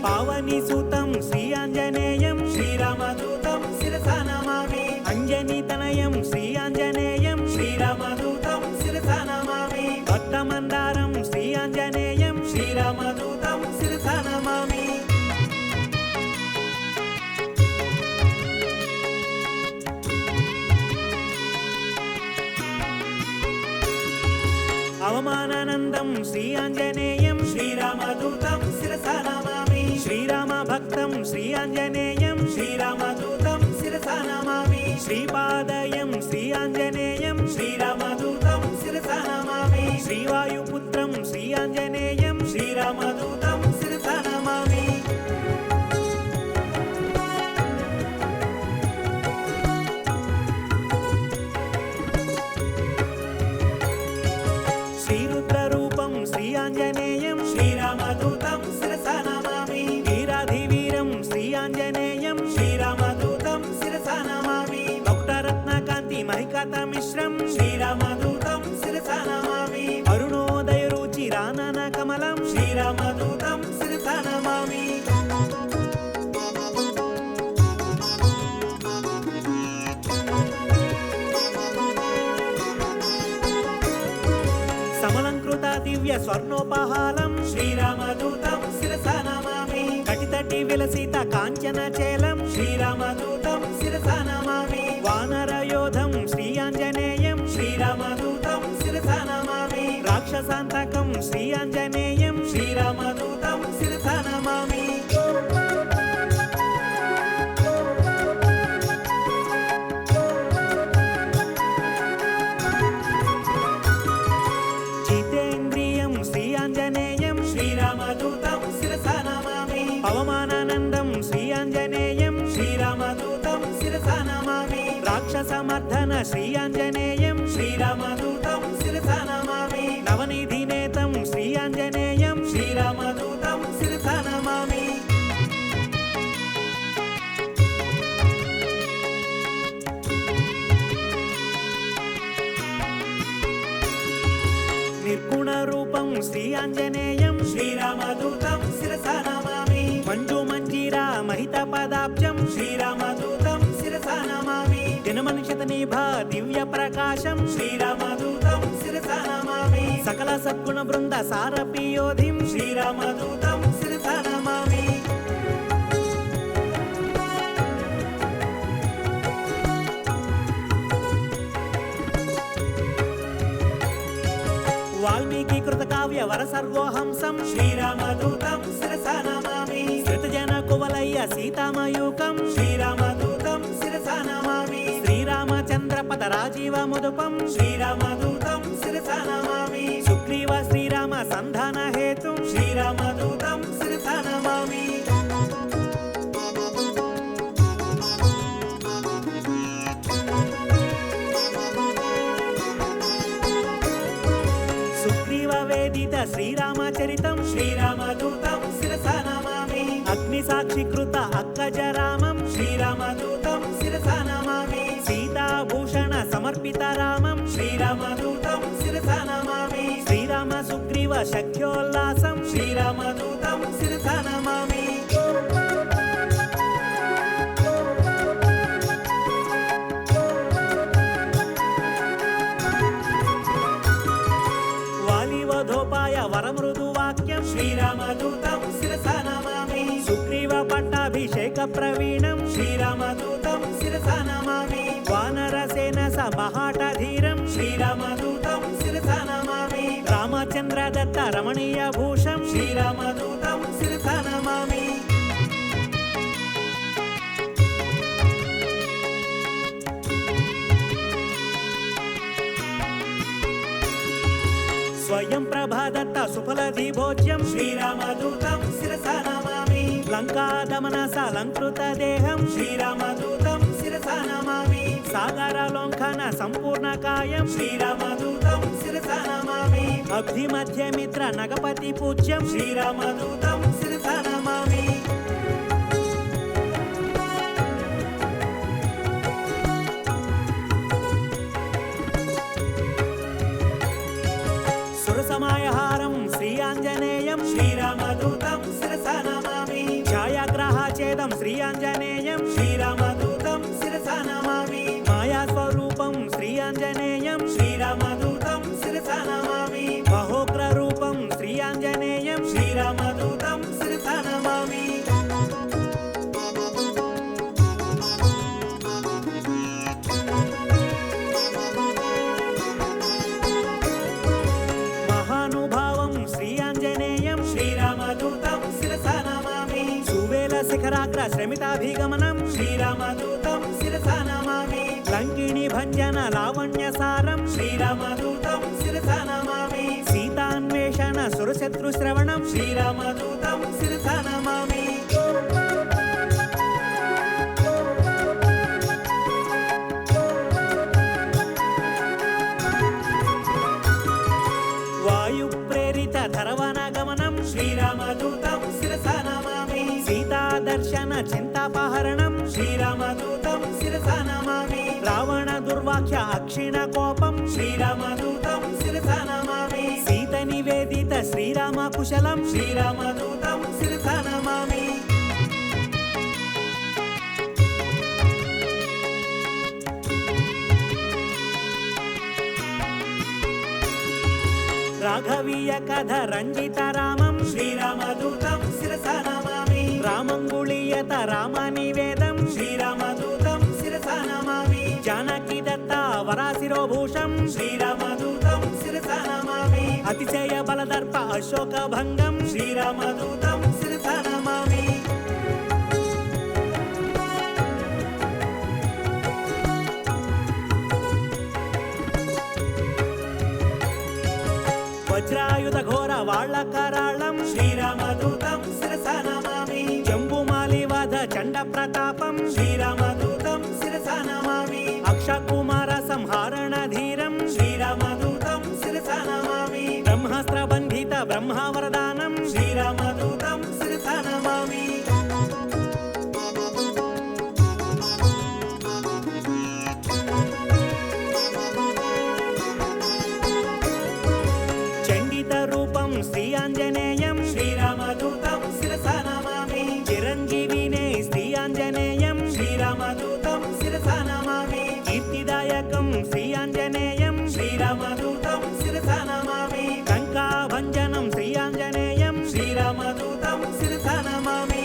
పావని సూతం శ్రీ ఆంజనేయం శ్రీరామదూతం శిరసా నమామి అంజనీ తనయం శ్రీ ఆంజనేయం శ్రీరామదూతం శిరసా నమామి భక్తమందారం శ్రీ ఆంజనేయం శ్రీరామదూతం శిరసా నమామి అవమానానందం శ్రీ ఆంజనేయం శ్రీరామదూతం శిరసా నమామి శ్రీరామ భక్తం శ్రీ ఆంజనేయం శ్రీరామదూతం శిరసా నమామి శ్రీపాదయం శ్రీ ఆంజనేయం శ్రీరామదూతం శిరసా నమామి శ్రీవాయుపుత్రం శ్రీ ఆంజనేయం శ్రీరామదూతం శిరసా నమామి శ్రీరుద్రరూపం శ్రీ ఆంజనేయం శ్రీరామదూతం శిరసా నమామి వీరాధివీరం శ్రీ ఆంజనేయం శ్రీరామదూతం శిరసా నమామి భక్తరత్నకాంతి మహికత మిశ్రం శ్రీరామదూతం శిరసా నమామి అరుణోదయ రుచిరానన కమలం శ్రీరామదూతం శిరసా నమామి సమలంకృత దివ్య స్వర్ణోపహారం శ్రీరామదూతం శిరసా నమామి కటితటి విలసిత కాంచన చేలం శ్రీరామదూతం శిరసా నమామి వానరయోధం శ్రీ ఆంజనేయం శ్రీరామదూతం శిరసా నమామి రాక్షసాంతకం శ్రీ ఆంజనేయం శ్రీరామదూతం శిరసా నమామి జితేంద్రియం శ్రీ ఆంజనేయం శ్రీరామదూతం శిరసా నమామి అవమానానందం శ్రీ ఆంజనేయం శ్రీరామదూతం శిరసా నమామి రాక్షసమర్ధన శ్రీ ఆంజనేయం శ్రీరామదూతం శిరసా నమామి నవనిధి నేతం శ్రీ ఆంజనేయం శ్రీరామదూతం శిరసా నమామి నిర్గుణ రూపం శ్రీ ఆంజనేయం శ్రీరామదూతం శిరసా నమామి మంజు మంజీరా మహిత పదాబ్జం శ్రీరామదూతం శిరసా నమామి దినమనిషిత నిభా దివ్య ప్రకాశం శ్రీరామదూతం శిరసా నమామి సకల సద్గుణ బృంద సారపియోధిం శ్రీరామదూతం శిరసా నమామి వాల్మీకి కృత కావ్య వర సర్వోహంసం శ్రీరామదూతం శిరసా నమామి శ్రుతజన కువలయ్య సీతామయూకం శ్రీరామదూతం శిరసా నమామి శ్రీరామచంద్ర పద రాజీవ ముదుపం శ్రీరామదూతం శిరసా నమామి సుగ్రీవ శ్రీరామ సంధాన హేతుం శ్రీరామదూతం శిరసా నమామి సుగ్రీవ వేదిత శ్రీరామచరితం శ్రీరామదూతం శిరసా నమామి అగ్ని సాక్షికృత అక్కజరామం శ్రీరామదూతం శిరసా నమామి సీతాభూషణ సమర్పిత రామం శ్రీరామదూతం శిరసా నమామి శ్రీరామ సుగ్రీవ శక్యోల్లాసం శ్రీరామదూతం శిరసా నమామి వాలివధోపాయ వరమృదు వాక్యం శ్రీరామదూతం శిరసా నమామి సుగ్రీవ పట్టాభిషేక ప్రవీణం శ్రీరామదూతం శిరసా నమామి వానరసేన సమహాటధీరం శ్రీరామదూతం శిరసా నమామి రామచంద్ర దత్త రమణీయ భూషం శ్రీరామదూతం శిరసా నమామి స్వయం ప్రభాదత్త సుఫలధి భోజ్యం శ్రీరామదూతం శిరసా నమామి లంకా దమన సలంకృత దేహం శ్రీరామదూతం శిరసా నమామి సాగరలోంఖన సంపూర్ణ కాయం శ్రీరామదూతం శిరసా నమామి అబ్ధి మధ్యమిత్ర నగపతి పూజ్యం శ్రీరామదూతం శిరసా నమామి సురసమాయహారం శ్రీ ఆంజనేయం శ్రీరామదూతం శిరసా నమామి శ్రీరామదూతం శ్రీ ఆంజనేయం శ్రీరామదూతం శిరసా నమామి మాయా స్వరూపం శ్రీ ఆంజనేయం శ్రీరామదూతం శిరసా నమామి మహోగ్ర రూపం శ్రీ ఆంజనేయం శ్రీరామదూతం శిరసా నమామి మహానుభావం శ్రీ ఆంజనేయం శ్రీరామదూతం శిరసా నమామి సువేల శిఖరాగ్ర శ్రమితాభిగమనం శ్రీరామదూతం శిరసా నమామి లంకిణి భంజన లావణ్య సారం శ్రీరామదూతం శిరసా నమామి సీతాన్వేషణ సురశత్రు శ్రవణం శ్రీరామదూతం శిరసా నమామి వాయు ప్రేరిత ధరవన గమనం శ్రీరామదూతం శిరసా నమామి సీతా దర్శన చింతాపహరణం శ్రీరామదూతం శిరసా నమామి రావణ దుర్వాక్య అక్షిణ కోపం శ్రీరామదూతం శిరసా నమామి సీత నివేదిత శ్రీరామ కుశలం శ్రీరామదూతం శిరసా నమామి రాఘవీయ కథ రంజిత రామం శ్రీరామదూతం శిరసా నమామి రామంగుళీయత రామ నివేదం శ్రీరామదూతం శిరసా నమామి జానకి దత్త వరాశిరోభూషం శ్రీరామదూతం శిరసా నమామి అతిశయ బలదర్ప అశోక భంగం శ్రీరామదూతం శిరసా నమామి వజ్రాయుధ ఘోర వాళ్ళ కరాళం శ్రీరామదూతం శిరసా నమామి జంబుమాలి వధ చండ ప్రతాపం శ్రీరామదూతం శిరసా నమామి అక్షకుమార సంహారణ ధీరం శ్రీరామదూతం శిరసా నమామి బ్రహ్మాస్త్ర బంధిత బ్రహ్మవరదానం శ్రీరామదూతం శిరసా నమామి చండిత రూపం శ్రీ ఆంజనేయం శ్రీరామదూతం శిరసా నమామి చిరంజీవినే శ్రీ ఆంజనేయం శ్రీరామదూతం శిరసా నమామి కీర్తిదాయకం శ్రీ ఆంజనేయం శ్రీరామదూతం శిరసా నమామి లంకాభంజనం శ్రీ ఆంజనేయం శ్రీరామదూతం శిరసా నమామి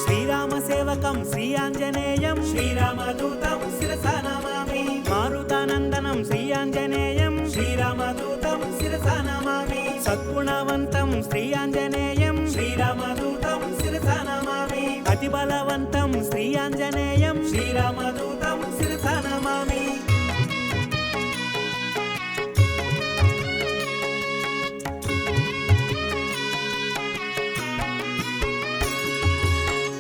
శ్రీరామ సేవకం శ్రీ ఆంజనేయం శ్రీరామదూతం శిరసా నమామి మారుతానందనం శ్రీ ఆంజనేయం శ్రీరామదూతం శిరసా నమామి సద్గుణవంతం శ్రీ ఆంజనేయం శ్రీరామదూతం శిరసా నమామి అతి బలవంతం శ్రీ ఆంజనేయం శ్రీరామదూతం శిరసా నమామి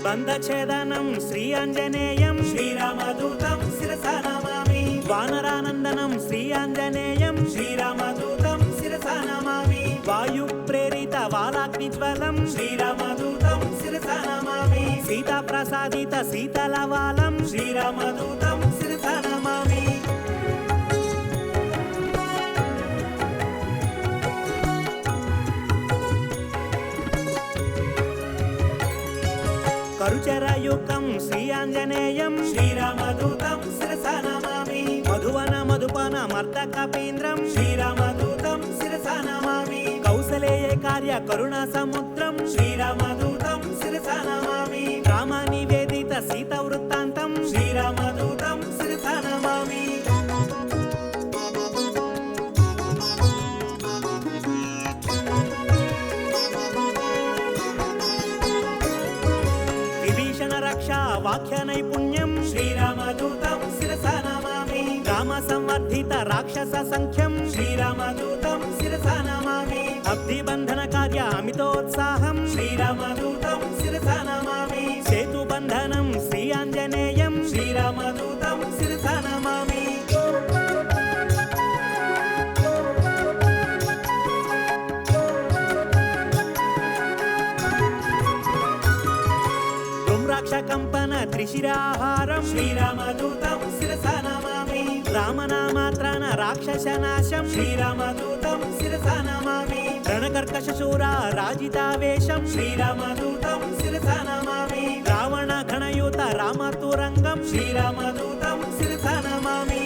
బంధఛేదనం శ్రీ ఆంజనేయం శ్రీరామదూతం శిరసా నమామి వానరానందనం శ్రీ ఆంజనేయం శ్రీరామదూతం శిరసా నమామి వాయు ప్రేరిత వాలాగ్నిజ్వలం శ్రీరామదూతం శిరసా నమామి సీతా ప్రసాదిత శీతలవాలం శ్రీరామదూతం శిరసా నమామి కరుచరయుకం శ్రీ ఆంజనేయం శ్రీరామదూతం శిరసా నమామి మధువన మధుపన మర్దకపీంద్రం శ్రీరామదూతం శిరసా నమామి కౌసలేయ కార్య కరుణ సముద్రం శ్రీరామదూతం శిరసా నమామి రామ నివేదిత సీత వృత్తాంతం శ్రీరామదూతం శిరసా నమామి విభీషణ రక్ష వాక్య నైపుణ్యం శ్రీరామదూతం శిరసా నమామి రామ సంవర్ధిత రాక్షస సంఖ్యం శ్రీరామదూతం శిరసా నమామి అబ్ధి బంధన కార్య అమితోత్సాహం శ్రీరామదూతం శిరసా నమామి సేతు బంధనం శ్రీ ఆంజనేయం శ్రీరామదూతం శిరసా నమామి రుమ్రాక్ష కంపన త్రిశిరాహారం శ్రీరామదూతం శిరసా నమామి రామనామాత్రాన రాక్షసనాశం శ్రీరామదూతం శిరసా నమామి రణకర్కశశూర రాజితావేశం శ్రీరామదూతం శిరసా నమామి రావణ ఘనయుత రామతురంగం శ్రీరామదూతం శిరసా నమామి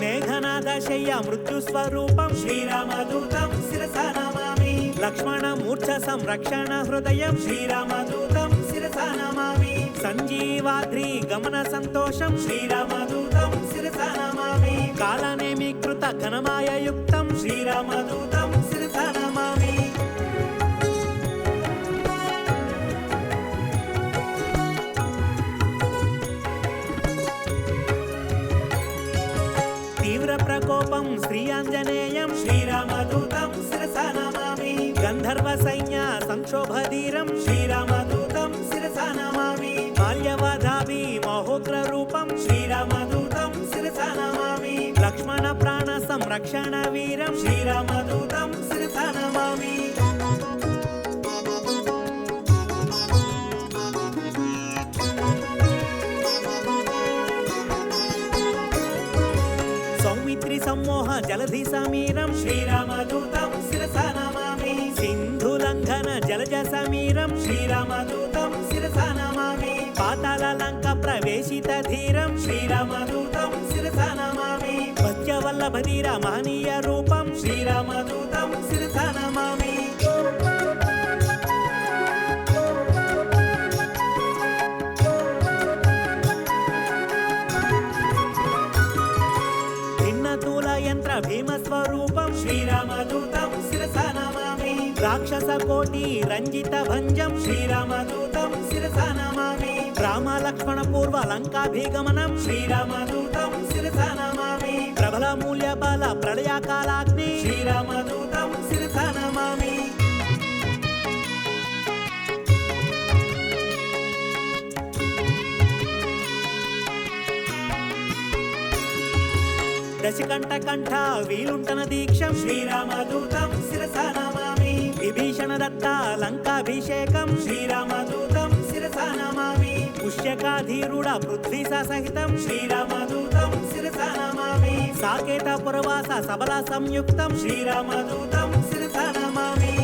మేఘనాదశయ్య మృత్యుస్వరూపం శ్రీరామదూతం శిరసా నమామి లక్ష్మణ మూర్ఛ సంరక్షణ హృదయం శ్రీరామదూతం శిరసా నమామి సంజీవాద్రి గమన సంతోషం శ్రీరామదూతం శిరసా నమామి కాలనేమీకృత ఘనమాయయుక్తం శ్రీరామదూతం శిరసా నమామి తీవ్ర ప్రకోపం శ్రీ ఆంజనేయం శ్రీరామదూతం శిరసా నమామి గంధర్వ సైన్య సంక్షోభధీరం శ్రీరామదూతం శిరసా నమామి మాల్యవధాభి మహోగ్ర రూపం శ్రీరామదూతం శిరసా నమామి లక్ష్మణ ప్రాణ సంరక్షణ వీరం శ్రీరామదూతం శిరసా నమామి సౌమిత్రి సమ్మోహ జలధి సమీరం శ్రీరామదూతం శిరసా నమామి సింధులంఘన జలజ సమీరం శ్రీరామదూతం శిరసా నమామి పాతాళ లంక ప్రవేశిత ధీరం శ్రీరామదూతం శిరసా నమామి భక్త్యవల్లభధీర మహనీయ రూపం శ్రీరామదూతం శిరసా నమామి భిన్నతూల యంత్ర భీమ స్వరూపం శ్రీరామదూతం శిరసా నమామి రాక్షస కోటి రంజిత భంజం శ్రీరామదూతం శిరసా నమామి రామ లక్ష్మణ పూర్వ లంకాభిగమనం శ్రీరామదూతం శిరసా నమామి ప్రబల మూల్య బల ప్రళయకాలాగ్ని శ్రీరామదూతం శిరసా నమామి దశకంఠ కంఠ వీలుంటన దీక్షం శ్రీరామదూతం శిరసా నమామి విభీషణ దత్త లంకాభిషేకం శ్రీరామదూతం శిరసా నమామి పుష్యకాధీరుడ పృథ్వీ సహితం శ్రీరామదూతం శిరసా నమామి సాకేత పురవాస సబల సంయుక్తం శ్రీరామదూతం శిరసా నమామి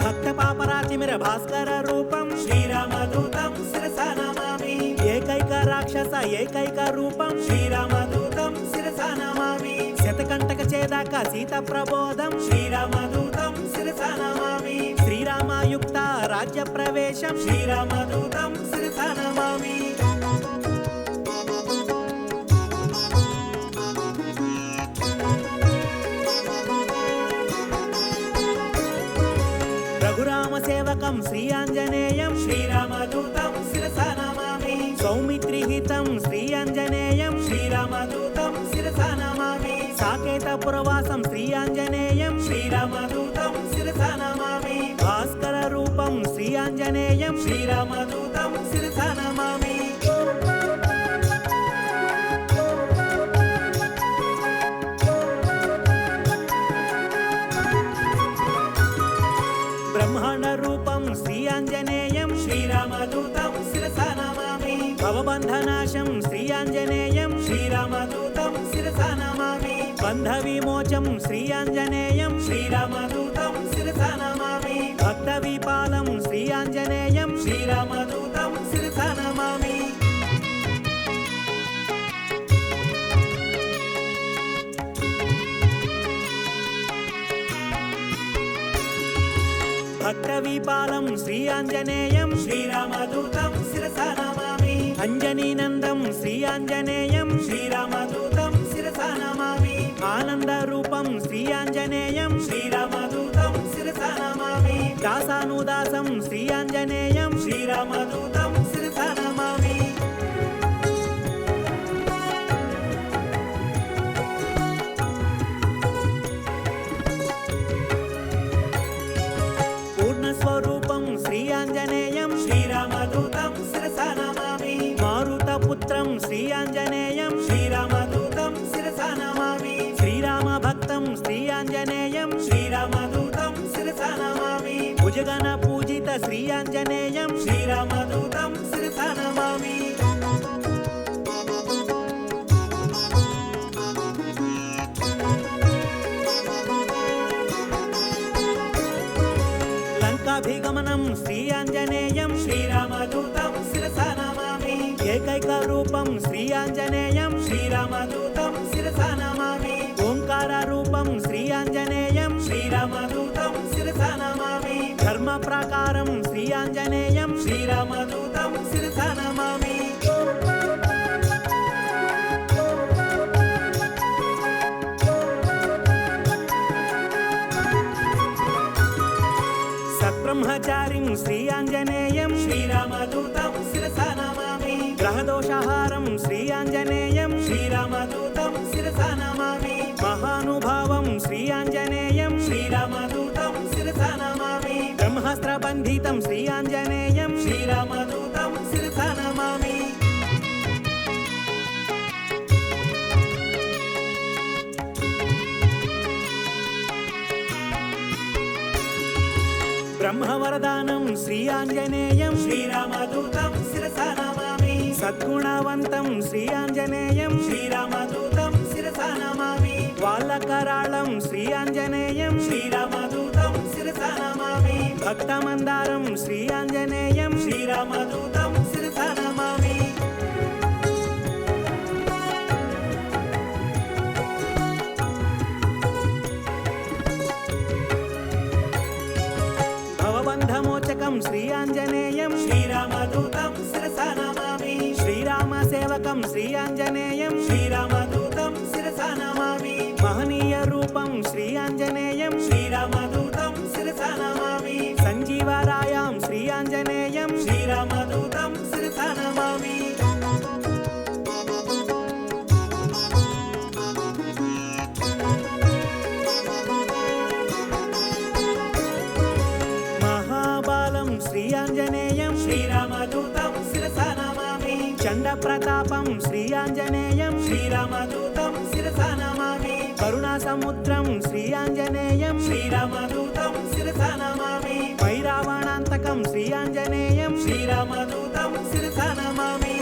భక్త పాపరాతిమిర భాస్కర రూపం శ్రీరామదూతం శిరసా నమామి ఏకైక రాక్షస ఏకైక రూపం శ్రీరామదూతం శిరసా నమామి శతకంటక చేదాక సీత ప్రబోధం శ్రీరామదూతం శిరసా నమామి శ్రీరామాయుక్త రాజ్య ప్రవేశం శ్రీరామదూతం శిరసా నమామి రఘురామ సేవకం శ్రీ ఆంజనేయం శ్రీరామదూతం శిరసా నమామి సౌమిత్రిహితం శ్రీ ఆంజనేయం శ్రీరామదూతం శిరసా నమామి సాకేత పురవాసం శ్రీ ఆంజనేయం శ్రీరామదూతం శిరసా నమామి భాస్కర రూపం శ్రీ ఆంజనేయం శ్రీరామదూతం శిరసా నమామి బ్రహ్మాండ రూపం శ్రీ ఆంజనేయం శ్రీరామదూతం శిరసా నమామి భవబంధనాశం శ్రీ ఆంజనేయం శ్రీరామదూతం శిరసా నమామి బంధ విమోచం శ్రీ ఆంజనేయం శ్రీరామదూతం శిరసా నమామి భక్త విపాలం శ్రీ ఆంజనేయం శ్రీరామదూతం శిరసా నమామి భక్త విపాలం శ్రీ ఆంజనేయం శ్రీరామదూతం శిరసా నమామి అంజనీనందం శ్రీ ఆంజనేయం శ్రీరామదూతం శిరసా నమామి ఆనంద రూపం శ్రీ ఆంజనేయం శ్రీరామదూతం శిరసా నమామి దాసానుదాసం శ్రీ ఆంజనేయం శ్రీరామదూతం శిరసా నమామి పూర్ణస్వరూపం శ్రీ ఆంజనేయం శ్రీరామదూతం శిరసా నమామి మారుతపుత్రం శ్రీయాంజనేయం శ్రీరామదూతం శిరసా నమామి లంకాభిగమనం శ్రీయాంజనేయం శ్రీరామదూతం శిరసా నమామి ఏకైక రూపం శ్రీయాంజనేయం శ్రీరామదూతం శిరసా నమామి ఓంకార రూపం శ్రీయాంజనేయం శ్రీరామదూతం శిరసా నమామి ధర్మ ప్రాకారం శ్రీయాంజనేయం శ్రీరామదూతం శిరసా నమామి సత్బ్రహ్మచారిం శ్రీయాంజనేయం శ్రీరామదూతం శిరసా నమామి గ్రహదోషహారం శ్రీయాంజనేయం శ్రీరామదూతం శిరసా నమామి మహానుభావం శ్రీయాంజనేయం శ్రీరామదూతం శిరసా నమామి బ్రహ్మాస్త్రబంధితం శ్రీయాంజనేయం శ్రీరామదూతం శిరసా నమామి బ్రహ్మవరదానం శ్రీయాంజనేయం శ్రీరామదూతం శిరసా నమామి సద్గుణవంతం శ్రీయాంజనేయం శ్రీరామదూతం శిరసా నమామి వాళ్ళకరాళం శ్రీయాంజనేయం శ్రీరామదూతం శిరసా నమామి భక్తమందారం శ్రీయాంజనేయం శ్రీరామదూతం శిరసా నమామి భవబంధమోచకం శ్రీయాంజనేయం శ్రీరామదూతం శిరసా నమామి శ్రీరామ సేవకం శ్రీయాంజనేయం శ్రీరామదూతం శిరసా నమామి మహనీయ రూపం శ్రీయాంజనేయం శ్రీరామదూతం శిరసా నమామి సంజీవరాయాం శ్రీయాంజనేయం శ్రీరామదూతం శిరసా నమామి మహాబాలం శ్రీయాంజనేయం శ్రీరామదూతం శిరసా నమామి చండ ప్రతాపం శ్రీయాంజనేయం శ్రీరామదూతం శిరసా నమామి కరుణా సముద్రం శ్రీయాంజనేయం శ్రీరామదూతం శిరసా నమామి వైరావణాంతకం శ్రీయాంజనేయం శ్రీరామదూతం శిరసా నమామి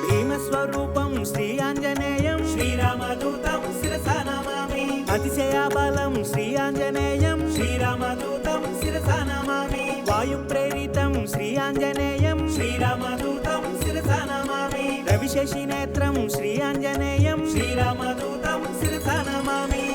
భీమస్వరూపం శ్రీయాంజనేయం శ్రీరామదూతం శిరసా నమామి అతిశయబలం శ్రీయాంజనేయం శ్రీరామదూతం శిరసా నమామి వాయుప్రేరితం శ్రీయాంజనేయం శ్రీరామదూతం శిరసా నమామి రవిశశి నేత్రం శ్రీయాంజనేయం శ్రీరామదూతం శిరసా నమామి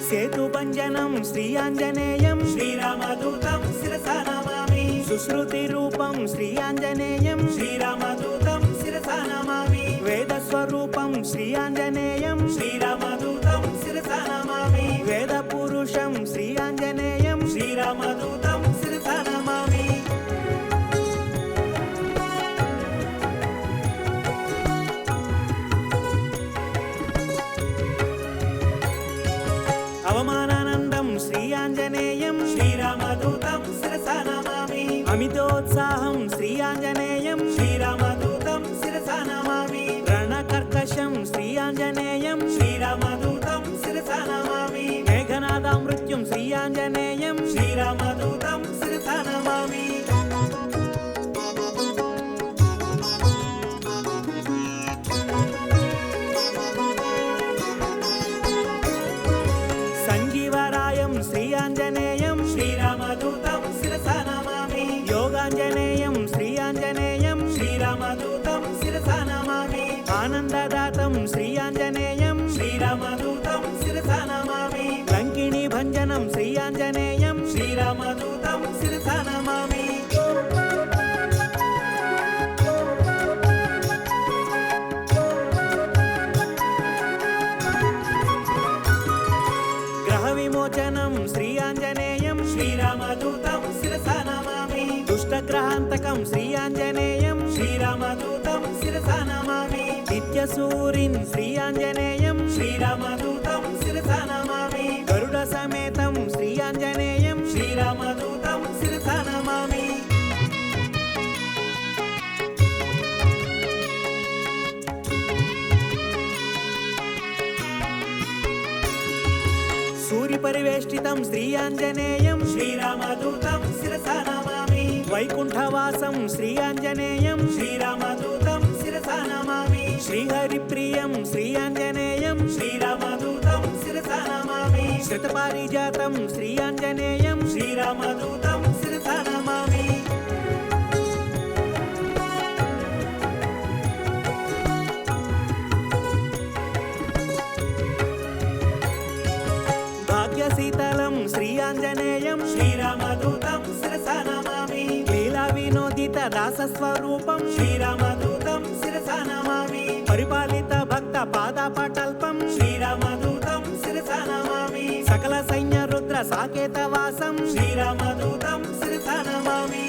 సేతుభంజనం శ్రీయాంజనేయం శ్రీరామదూతం శిరసా నమామి సుశ్రుతి రూపం శ్రీయాంజనేయం శ్రీరామదూతం శిరసా నమామి వేదస్వరూపం శ్రీయాంజనేయం శ్రీరామదూతం శిరసా నమామి వేద పురుషం శ్రీయాంజనేయం శ్రీరామదూతం శిరసా నమామి అవమానానందం శ్రీయాంజనేయం శ్రీరామదూతం శిరసా నమామి అమితోత్సాహం శ్రీయాంజనేయం శ్రీరామదూతం శిరసా నమామి రణకర్కశం శ్రీయాంజనేయం శ్రీరామదూతం శిరసా నమామి మేఘనాదామృత్యుం శ్రీయాంజనేయం శ్రీరామదూతం శిరసా నమామి సంజీవరాయం శ్రీయాంజనేయం శ్రీరామదూతం శిరసా నమామి యోగాంజనేయం శ్రీయాంజనేయం శ్రీరామదూతం శిరసా నమామి ఆనందదాతం శ్రీయాంజనేయం శ్రీరామదూతం శిరసా నమామి లంకిణీ భంజనం శ్రీయాంజనేయం శ్రీరామదూతం శిరసా నమామి గ్రహ విమోచనం శ్రీయాంజనేయం శ్రీరామదూతం శిరసా నమామి దుష్టగ్రహాంతకం శ్రీయాంజనేయం శ్రీరామదూతం శిరసా నమామి నిత్యసూరిన్ శ్రీయాంజనేయం శ్రీరామదూతం శిరసా నమామి గరుడ సమేతం శ్రీయాంజనేయం శ్రీరామదూతం శిరసా నమామి సూర్యపరివేష్టితం శ్రీయాంజనేయం శ్రీరామదూతం శిరసా నమామి వైకుంఠవాసం శ్రీయాంజనేయం శ్రీరామదూతం శిరసా నమామి శ్రీహరిప్రియం శ్రీయాంజనేయం శ్రీరామదూతం శిరసా నమామి శతపారిజాతం శ్రీయాంజనేయం శ్రీరామదూతం శిరసా నమామి భాగ్యశీతలం శ్రీయాంజనేయం శ్రీరామదూతం శిరసా నమామి లీలా వినోదిత దాసస్వరూపం శ్రీరామదూతం శిరసా నమామి పరిపాలిత భక్త పాదపటల్పం శ్రీరామదూతం శిరసా నమామి సకల సైన్య రుద్ర సాకేతవాసం శ్రీరామదూతం శిరసా నమామి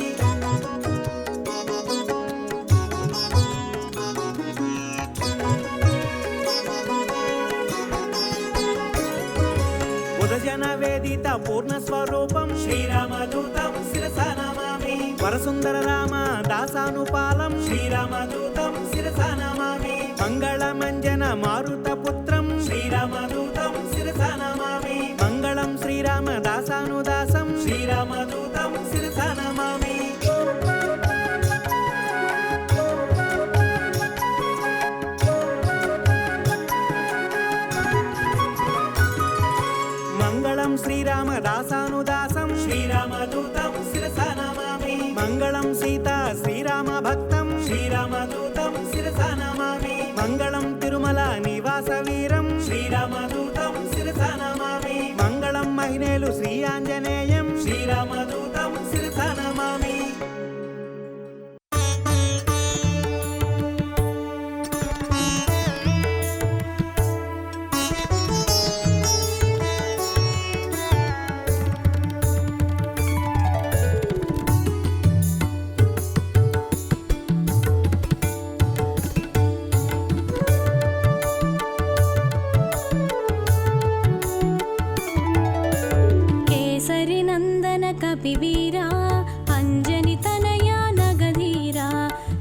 ఉదజన వేదిత పూర్ణ స్వరూపం శ్రీరామదూతం శిరసా నమామి వరసుందర రామ దాసానుపాలం శ్రీరామదూతం శిరసా నమామి మంగళమంజన మారుత పుత్రం శ్రీరామదూతం శిరసా నమామి మంగళం శ్రీరామ దాసానుదాసం శ్రీరామదూతం శిరసా నమామి మంగళం శ్రీరామ దాసానుదాసం శ్రీరామదూతం శిరసా నమామి మంగళం సీతా శ్రీరామ భక్తం శ్రీరామదూతం శిరసా నమామి మంగళం తిరుమల నివాస వీరం శ్రీరామదూతం శిరసా నమామి మంగళం మహినేలు శ్రీయాంజనేయం శ్రీరామదూతం శిరసా నమామి కేసరి నందన కపివీరా అంజని తనయా నగధీరా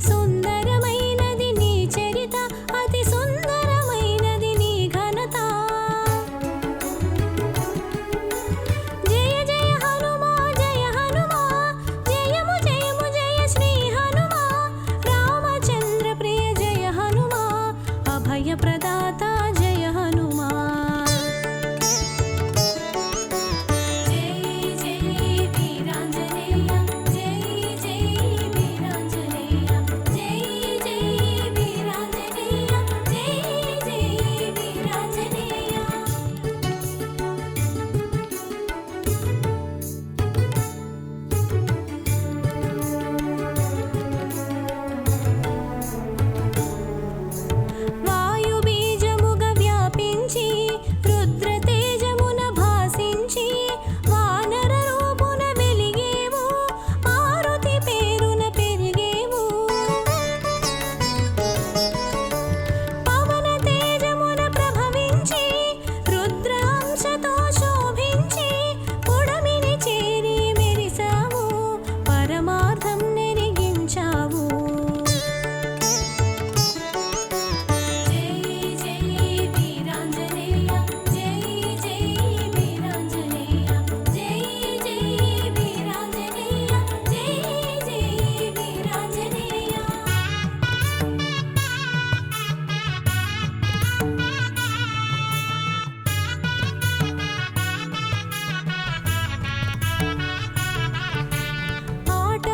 సుందరమైనది నీ చరిత అతి సుందరమైనది నీ ఘనత జయ జయ హనుమా జయము జయము జయ శ్రీ హనుమా రామచంద్ర ప్రియ జయ హనుమా అభయ ప్రదాత జయ హనుమా జై జై వీరాంజనేయ జై జై వీరాంజనేయ జై జై వీరాంజనేయ జై జై వీరాంజనేయ వాయు బీజముగ వ్యాపించి రుద్ర తేజమున భాసించి వానర రూపున వెలిగేవు మారుతి పేరున పెరిగేవు పవన తేజమున ప్రభవించి రుద్ర అంశతో శోభించి పుడమిని చేరి మెరిసావు పరమార్థం నెరిగించావు జై జై వీరాంజనేయ జై జై వీరాంజనేయ జై జై వీరాంజనేయ జై జై వీరాంజనేయ ఆట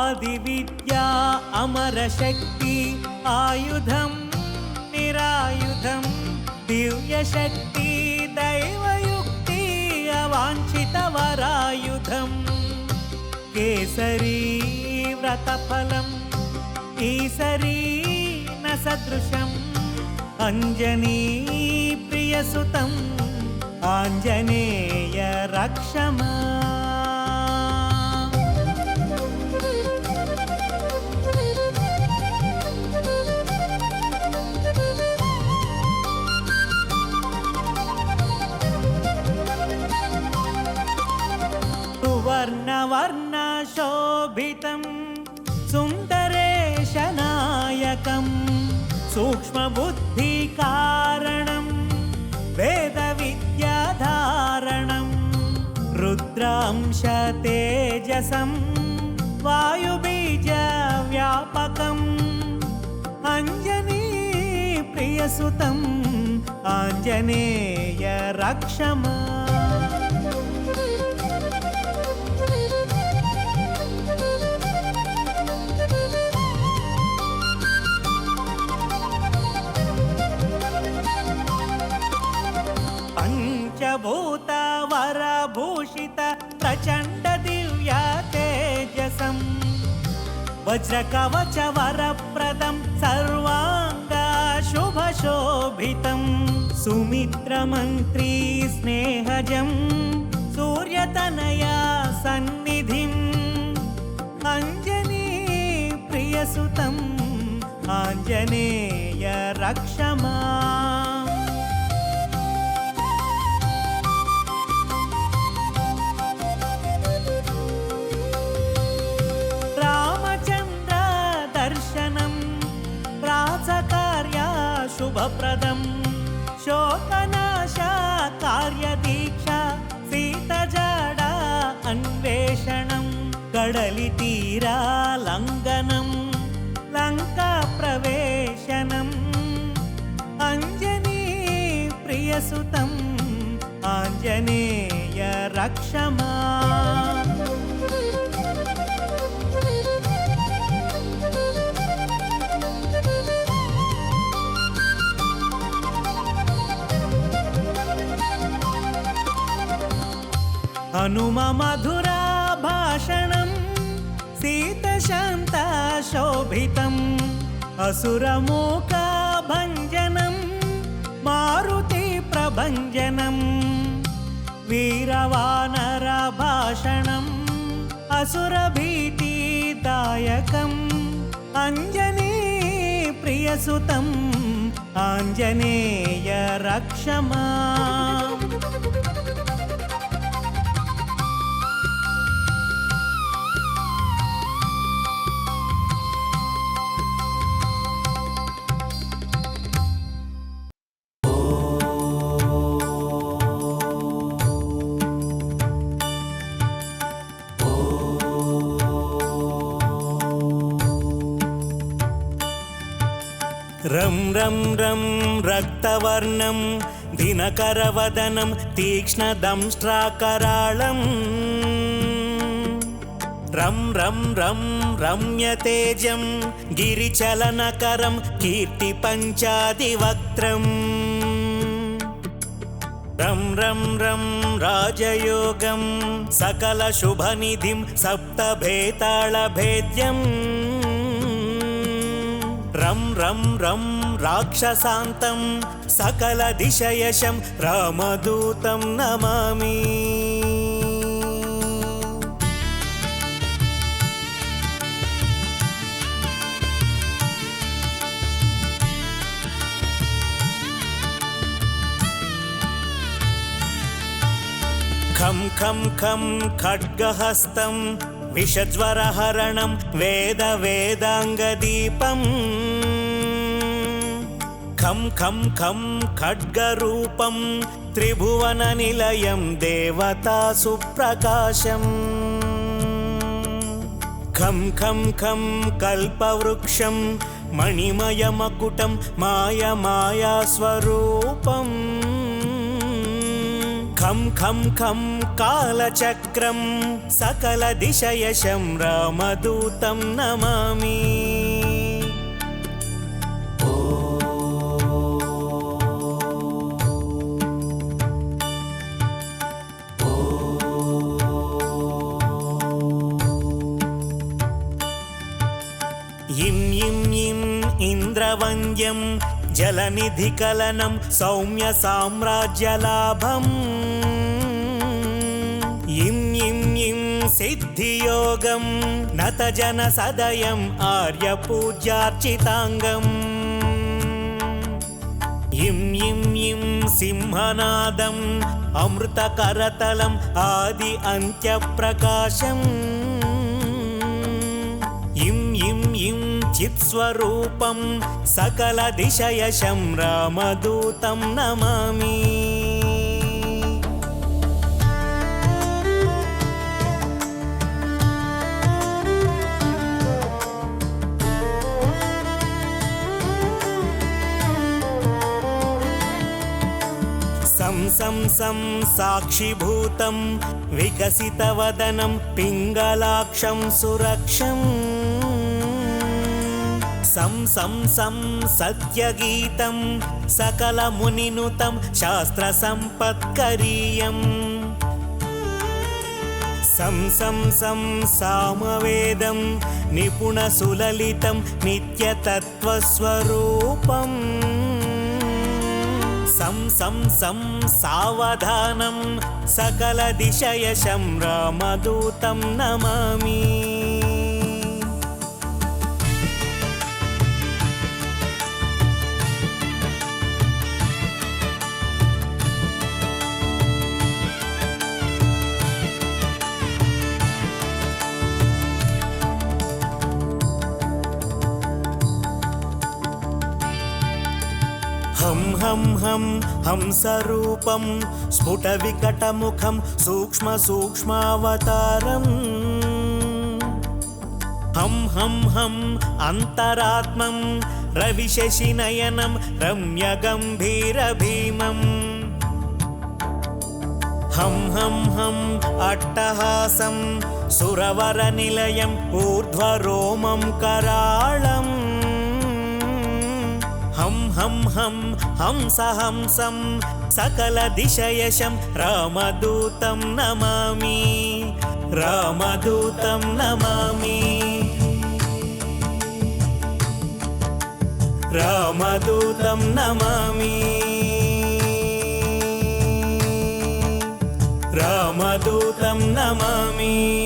ఆదివిద్యా అమరశక్తి ఆయుధం నిరాయుధం దివ్యశక్తి దైవయుక్తి అవాంఛితవరాయుధం కేసరీ వ్రతఫలం ఈసరీ న సదృశం అంజనీ ప్రియసుతం ఆంజనేయ రక్షమా వర్ణవర్ణశోభితం సుందరేశనాయకం సూక్ష్మబుద్ధికారణం వేదవిద్యాధారణం రుద్రాంశతేజసం వాయుబీజవ్యాపకం అంజనీ ప్రియసుతం ఆంజనేయ రక్షమా పంచభూత వరభూషిత ప్రచండ దివ్య తేజసం వజ్రకవచ వరప్రదం సర్వాంగ శుభశోభితం సుమిత్రమంత్రీ స్నేహజం సూర్యతనయా సన్నిధిం అంజనీ ప్రియసుతం ఆంజనేయ రక్షమా శుభప్రదం శోకనాశ కార్యదీక్ష సీతజాడ అన్వేషణం కడలి తీరా లంఘనం లంకా ప్రవేశనం అంజనీ ప్రియసుతం ఆంజనేయ రక్షమా హనుమ మధురా భాషణం సీతశాంత శోభితం అసురమూక భంజనం మారుతి ప్రభంజనం వీరవానర భాషణం అసురభీతిదాయకం అంజనీ ప్రియసుతం ఆంజనేయ రక్షమా రం రం రం రక్తవర్ణం దినకరవదనం తీక్ష్ణదంష్ట్రాకరాళం రం రం రం రమ్యతేజం గిరిచలనకరం కీర్తిపంచాదివక్త్రం రం రం రం రాజయోగం సకలశుభనిధిం సప్తభేతాళభేద్యం రం రం రం రాక్షసాంతం సకల దిశయశం రామదూతం నమామి ఖం ఖం ఖం ఖడ్గహస్తం విషజ్వరహరణం వేద వేదాంగదీపం ఖం ఖం ఖం ఖడ్గరూపం త్రిభువన నిలయం దేవతా సుప్రకాశం ఖం ఖం ఖం కల్పవృక్షం మణిమయమకుటం మాయమాయా స్వరూపం ఖం ఖం ఖం కాలచక్రం సకల దిశయశం రామదూతం నమామి. ఇం ఇం ఇం ఇంద్రవంద్యం జలనిధికలనం సౌమ్య సామ్రాజ్యలాభం. ఇం ఇం ఇం సిద్ధియోగం నతజన సదయం ఆర్యపూజ్యార్చితాంగం. ఇం ఇం ఇం సింహనాదం అమృతకరతలం ఆది అంత్యప్రకాశం. ఇం ఇం ఇం చిత్స్వరూపం సకల దిశయశం రామదూతం నమామి. సం సం సం సాక్షిభూతం వికసితవదనం పింగళాక్షం సురక్షం. సం సం సం సత్యగీతం సకల మునినుతం శాస్త్ర సంపత్కరీయం. సం సం సం సామవేదం నిపుణ సులలితం నిత్యతత్వస్వరూపం. సం సం సం సావధానం సకల దిశయశం రామదూతం నమామి. హం హం హం హంసరూపం స్ఫుటవికటముఖం సూక్ష్మ సూక్ష్మావతారం. హం హం హం అంతరాత్మం రవిశశినయనం రమ్యగంభీరభీమం. హం హం హం అట్టహాసం సురవరనిలయం ఊర్ధ్వరోమం కరాళం. హం హం హం హంసహంసం సకల దిశయశం రామదూతం నమామి. రామదూతం నమామి. రామదూతం నమామి. రామదూతం నమామి.